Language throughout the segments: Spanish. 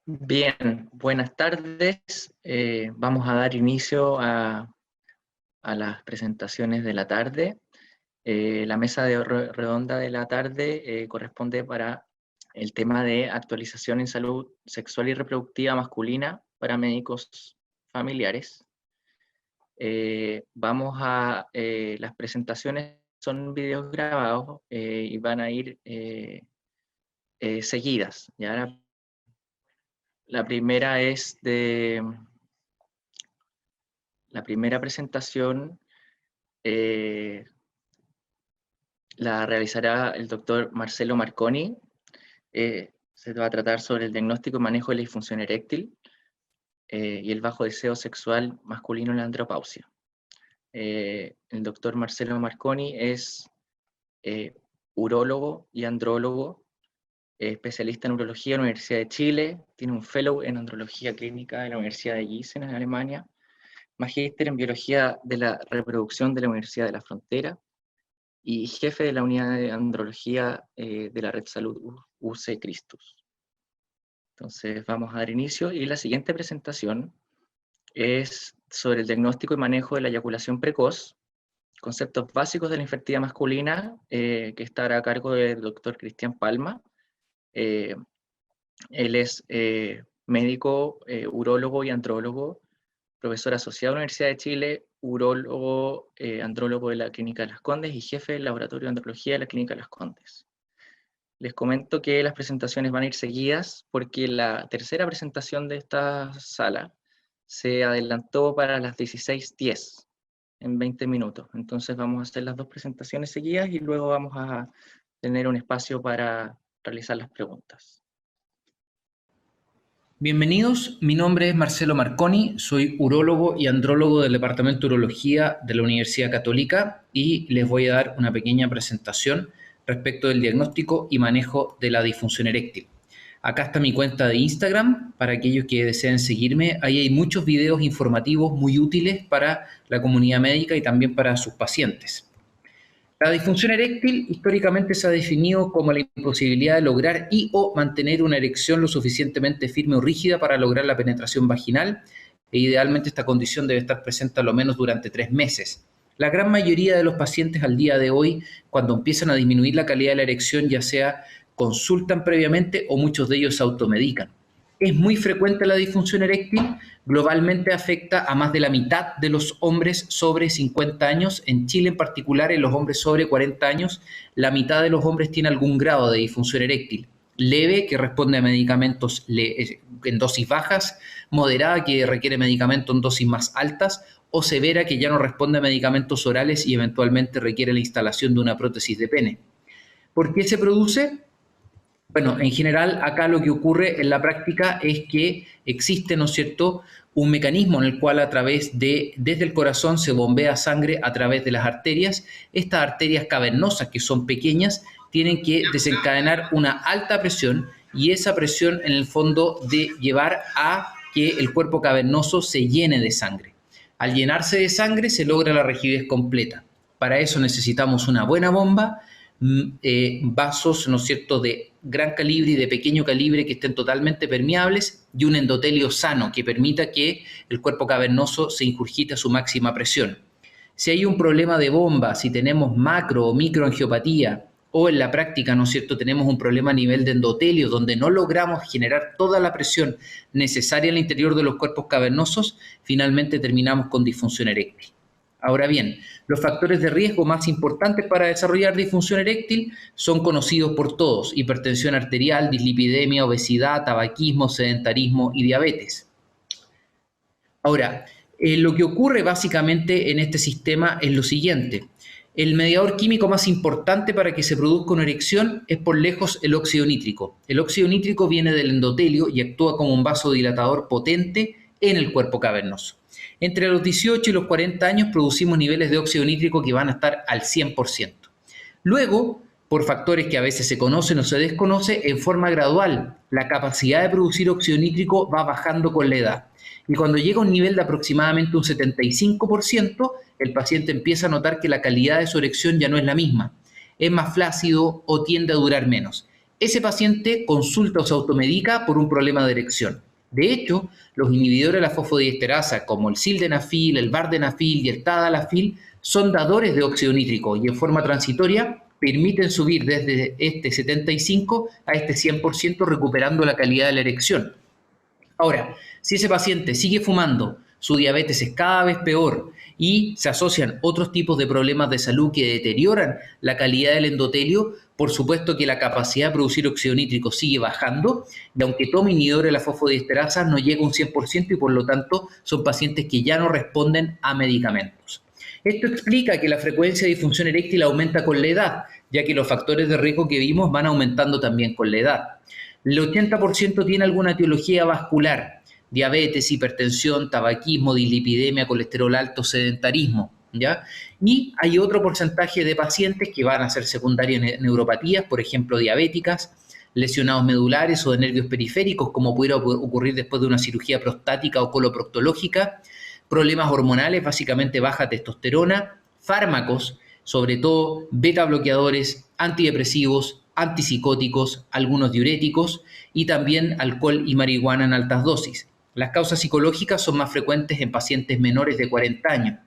Bien, buenas tardes. Vamos a dar inicio a las presentaciones de la tarde. La mesa redonda de la tarde corresponde para el tema de actualización en salud sexual y reproductiva masculina para médicos familiares. Las presentaciones son videos grabados y van a ir seguidas. ¿Ya? La primera es la primera presentación la realizará el doctor Marcelo Marconi. Se va a tratar sobre el diagnóstico y manejo de la disfunción eréctil y el bajo deseo sexual masculino en la andropausia. El doctor Marcelo Marconi es urólogo y andrólogo, especialista en urología de la Universidad de Chile, tiene un fellow en andrología clínica de la Universidad de Gießen en Alemania, magíster en biología de la reproducción de la Universidad de la Frontera y jefe de la unidad de andrología de la Red Salud UC Christus. Entonces vamos a dar inicio y la siguiente presentación es sobre el diagnóstico y manejo de la eyaculación precoz, conceptos básicos de la infertilidad masculina, que estará a cargo del doctor Cristian Palma. Él es médico, urólogo y andrólogo, profesor asociado a la Universidad de Chile, urólogo, andrólogo de la Clínica de Las Condes y jefe del laboratorio de andrología de la Clínica de Las Condes. Les comento que las presentaciones van a ir seguidas porque la tercera presentación de esta sala se adelantó para las 16:10, en 20 minutos. Entonces vamos a hacer las dos presentaciones seguidas y luego vamos a tener un espacio para realizar las preguntas. Bienvenidos, mi nombre es Marcelo Marconi, soy urólogo y andrólogo del Departamento de Urología de la Universidad Católica y les voy a dar una pequeña presentación respecto del diagnóstico y manejo de la disfunción eréctil. Acá está mi cuenta de Instagram para aquellos que deseen seguirme. Ahí hay muchos videos informativos muy útiles para la comunidad médica y también para sus pacientes. La disfunción eréctil históricamente se ha definido como la imposibilidad de lograr y o mantener una erección lo suficientemente firme o rígida para lograr la penetración vaginal, e idealmente esta condición debe estar presente a lo menos durante 3 meses. La gran mayoría de los pacientes al día de hoy, cuando empiezan a disminuir la calidad de la erección, ya sea consultan previamente o muchos de ellos se automedican. Es muy frecuente la disfunción eréctil, globalmente afecta a más de la mitad de los hombres sobre 50 años, en Chile en particular en los hombres sobre 40 años, la mitad de los hombres tiene algún grado de disfunción eréctil, leve que responde a medicamentos en dosis bajas, moderada que requiere medicamentos en dosis más altas o severa que ya no responde a medicamentos orales y eventualmente requiere la instalación de una prótesis de pene. ¿Por qué se produce? Bueno, en general acá lo que ocurre en la práctica es que existe, ¿no es cierto?, un mecanismo en el cual desde el corazón se bombea sangre a través de las arterias. Estas arterias cavernosas, que son pequeñas, tienen que desencadenar una alta presión y esa presión en el fondo de llevar a que el cuerpo cavernoso se llene de sangre. Al llenarse de sangre se logra la rigidez completa. Para eso necesitamos una buena bomba, vasos, ¿no es cierto?, de gran calibre y de pequeño calibre que estén totalmente permeables y un endotelio sano que permita que el cuerpo cavernoso se ingurgite a su máxima presión. Si hay un problema de bomba, si tenemos macro o microangiopatía o en la práctica, ¿no es cierto?, tenemos un problema a nivel de endotelio donde no logramos generar toda la presión necesaria al interior de los cuerpos cavernosos, finalmente terminamos con disfunción eréctil. Ahora bien, los factores de riesgo más importantes para desarrollar disfunción eréctil son conocidos por todos: hipertensión arterial, dislipidemia, obesidad, tabaquismo, sedentarismo y diabetes. Ahora, lo que ocurre básicamente en este sistema es lo siguiente. El mediador químico más importante para que se produzca una erección es por lejos el óxido nítrico. El óxido nítrico viene del endotelio y actúa como un vasodilatador potente en el cuerpo cavernoso. Entre los 18 y los 40 años producimos niveles de óxido nítrico que van a estar al 100%. Luego, por factores que a veces se conocen o se desconocen, en forma gradual, la capacidad de producir óxido nítrico va bajando con la edad. Y cuando llega a un nivel de aproximadamente un 75%, el paciente empieza a notar que la calidad de su erección ya no es la misma. Es más flácido o tiende a durar menos. ese paciente consulta o se automedica por un problema de erección. De hecho, los inhibidores de la fosfodiesterasa, como el sildenafil, el vardenafil y el tadalafil, son dadores de óxido nítrico y en forma transitoria permiten subir desde este 75 a este 100% recuperando la calidad de la erección. Ahora, si ese paciente sigue fumando, su diabetes es cada vez peor y se asocian otros tipos de problemas de salud que deterioran la calidad del endotelio, por supuesto que la capacidad de producir óxido nítrico sigue bajando y aunque tome inhibidores de la fosfodiesterasa no llega a un 100% y por lo tanto son pacientes que ya no responden a medicamentos. Esto explica que la frecuencia de disfunción eréctil aumenta con la edad, ya que los factores de riesgo que vimos van aumentando también con la edad. El 80% tiene alguna etiología vascular, diabetes, hipertensión, tabaquismo, dislipidemia, colesterol alto, sedentarismo, ¿ya? Y hay otro porcentaje de pacientes que van a ser secundarias neuropatías, por ejemplo, diabéticas, lesionados medulares o de nervios periféricos, como pudiera ocurrir después de una cirugía prostática o coloproctológica, problemas hormonales, básicamente baja testosterona, fármacos, sobre todo beta bloqueadores, antidepresivos, antipsicóticos, algunos diuréticos y también alcohol y marihuana en altas dosis. Las causas psicológicas son más frecuentes en pacientes menores de 40 años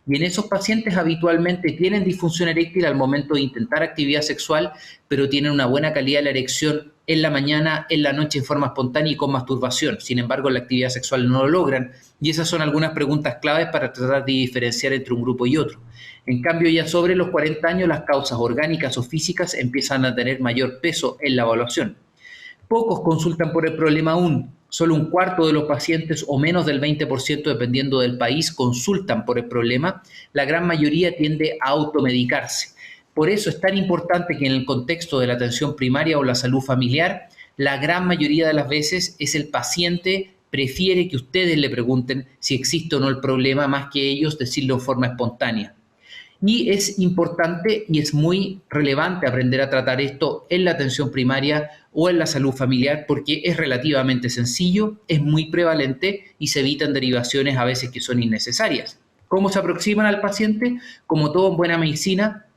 y en esos pacientes habitualmente tienen disfunción eréctil al momento de intentar actividad sexual, pero tienen una buena calidad de la erección en la mañana, en la noche en forma espontánea y con masturbación. Sin embargo, en la actividad sexual no lo logran y esas son algunas preguntas claves para tratar de diferenciar entre un grupo y otro. En cambio, ya sobre los 40 años, las causas orgánicas o físicas empiezan a tener mayor peso en la evaluación. Pocos consultan por el problema aún. Solo un cuarto de los pacientes o menos del 20% dependiendo del país consultan por el problema. La gran mayoría tiende a automedicarse. Por eso es tan importante que en el contexto de la atención primaria o la salud familiar, la gran mayoría de las veces es el paciente prefiere que ustedes le pregunten si existe o no el problema más que ellos decirlo en forma espontánea. Y es importante y es muy relevante aprender a tratar esto en la atención primaria o en la salud familiar porque es relativamente sencillo, es muy prevalente y se evitan derivaciones a veces que son innecesarias. ¿Cómo se aproximan al paciente? Como todo en buena medicina,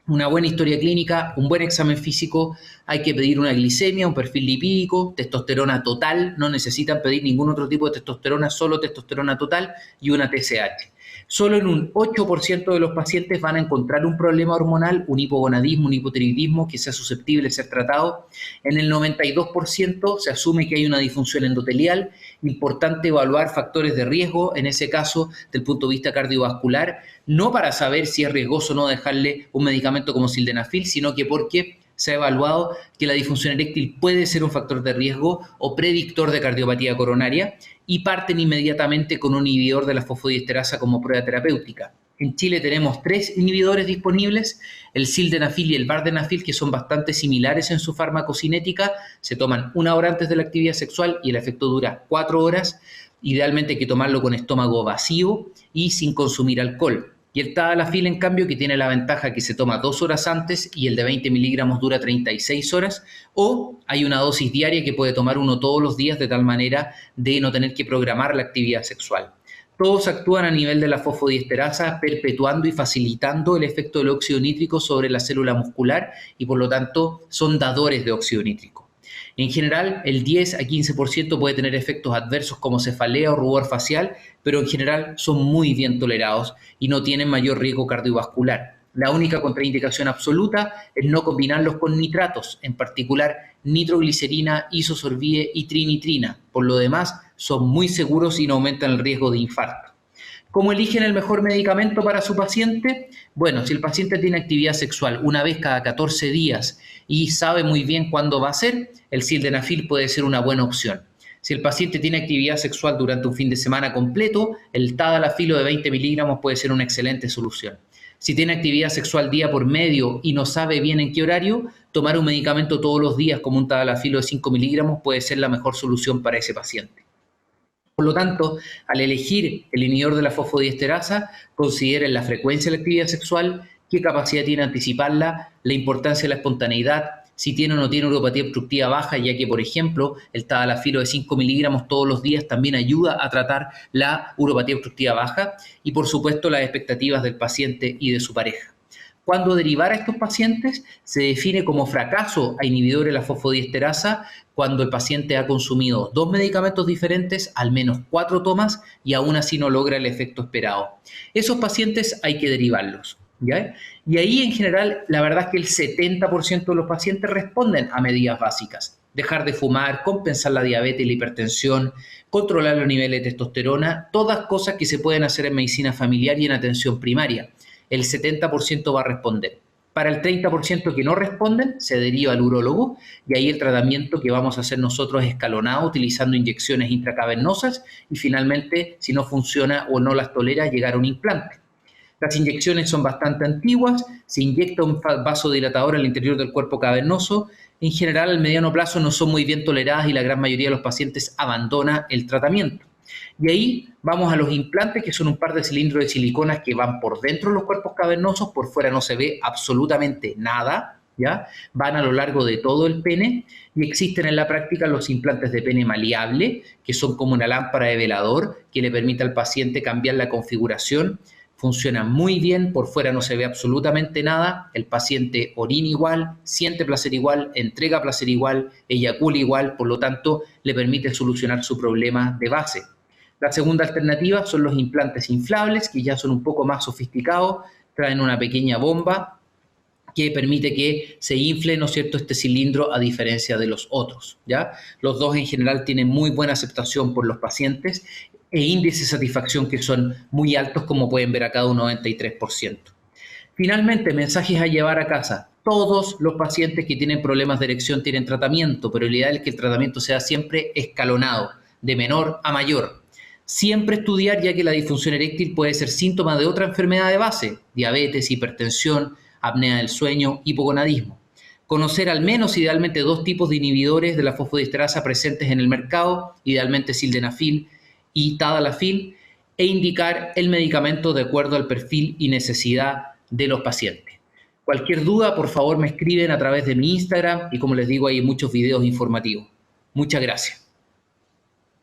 una buena historia clínica, un buen examen físico, hay que pedir una glicemia, un perfil lipídico, testosterona total, no necesitan pedir ningún otro tipo de testosterona, solo testosterona total y una TSH. Solo en un 8% de los pacientes van a encontrar un problema hormonal, un hipogonadismo, un hipotiroidismo que sea susceptible de ser tratado. En el 92% se asume que hay una disfunción endotelial. Importante evaluar factores de riesgo, en ese caso, del punto de vista cardiovascular, no para saber si es riesgoso o no dejarle un medicamento como sildenafil, sino que porque se ha evaluado que la disfunción eréctil puede ser un factor de riesgo o predictor de cardiopatía coronaria y parten inmediatamente con un inhibidor de la fosfodiesterasa como prueba terapéutica. En Chile tenemos 3 inhibidores disponibles, el sildenafil y el vardenafil, que son bastante similares en su farmacocinética, se toman 1 hora antes de la actividad sexual y el efecto dura 4 horas, idealmente hay que tomarlo con estómago vacío y sin consumir alcohol. Y el tadalafil, en cambio, que tiene la ventaja que se toma 2 horas antes y el de 20 miligramos dura 36 horas, o hay una dosis diaria que puede tomar uno todos los días de tal manera de no tener que programar la actividad sexual. Todos actúan a nivel de la fosfodiesterasa, perpetuando y facilitando el efecto del óxido nítrico sobre la célula muscular y por lo tanto son dadores de óxido nítrico. En general, el 10 a 15% puede tener efectos adversos como cefalea o rubor facial, pero en general son muy bien tolerados y no tienen mayor riesgo cardiovascular. La única contraindicación absoluta es no combinarlos con nitratos, en particular nitroglicerina, isosorbide y trinitrina. Por lo demás, son muy seguros y no aumentan el riesgo de infarto. ¿Cómo eligen el mejor medicamento para su paciente? Bueno, si el paciente tiene actividad sexual una vez cada 14 días y sabe muy bien cuándo va a ser, el sildenafil puede ser una buena opción. Si el paciente tiene actividad sexual durante un fin de semana completo, el tadalafil de 20 miligramos puede ser una excelente solución. Si tiene actividad sexual día por medio y no sabe bien en qué horario, tomar un medicamento todos los días como un tadalafil de 5 miligramos puede ser la mejor solución para ese paciente. Por lo tanto, al elegir el inhibidor de la fosfodiesterasa, consideren la frecuencia de la actividad sexual, qué capacidad tiene de anticiparla, la importancia de la espontaneidad, si tiene o no tiene uropatía obstructiva baja, ya que, por ejemplo, el tadalafil de 5 miligramos todos los días también ayuda a tratar la uropatía obstructiva baja y, por supuesto, las expectativas del paciente y de su pareja. Cuando derivar a estos pacientes se define como fracaso a inhibidores de la fosfodiesterasa cuando el paciente ha consumido 2 medicamentos diferentes, al menos 4 tomas y aún así no logra el efecto esperado. Esos pacientes hay que derivarlos, ¿ya? Y ahí en general la verdad es que el 70% de los pacientes responden a medidas básicas. Dejar de fumar, compensar la diabetes y la hipertensión, controlar los niveles de testosterona, todas cosas que se pueden hacer en medicina familiar y en atención primaria. El 70% va a responder. Para el 30% que no responden, se deriva al urólogo y ahí el tratamiento que vamos a hacer nosotros es escalonado, utilizando inyecciones intracavernosas y finalmente, si no funciona o no las tolera, llegar a un implante. Las inyecciones son bastante antiguas, se inyecta un vasodilatador al interior del cuerpo cavernoso. En general, al mediano plazo no son muy bien toleradas y la gran mayoría de los pacientes abandona el tratamiento. Y ahí vamos a los implantes, que son un par de cilindros de siliconas que van por dentro de los cuerpos cavernosos, por fuera no se ve absolutamente nada, ¿ya? Van a lo largo de todo el pene y existen en la práctica los implantes de pene maleable, que son como una lámpara de velador que le permite al paciente cambiar la configuración. Funciona muy bien, por fuera no se ve absolutamente nada, el paciente orina igual, siente placer igual, entrega placer igual, eyacula igual, por lo tanto le permite solucionar su problema de base. La segunda alternativa son los implantes inflables, que ya son un poco más sofisticados, traen una pequeña bomba que permite que se infle, ¿no es cierto?, este cilindro a diferencia de los otros, ¿ya? Los dos en general tienen muy buena aceptación por los pacientes e índices de satisfacción que son muy altos, como pueden ver acá, un 93%. Finalmente, mensajes a llevar a casa. Todos los pacientes que tienen problemas de erección tienen tratamiento, pero lo ideal es que el tratamiento sea siempre escalonado, de menor a mayor. Siempre estudiar, ya que la disfunción eréctil puede ser síntoma de otra enfermedad de base, diabetes, hipertensión, apnea del sueño, hipogonadismo. Conocer al menos idealmente 2 tipos de inhibidores de la fosfodiesterasa presentes en el mercado, idealmente sildenafil y tadalafil, e indicar el medicamento de acuerdo al perfil y necesidad de los pacientes. Cualquier duda, por favor, me escriben a través de mi Instagram y, como les digo, hay muchos videos informativos. Muchas gracias.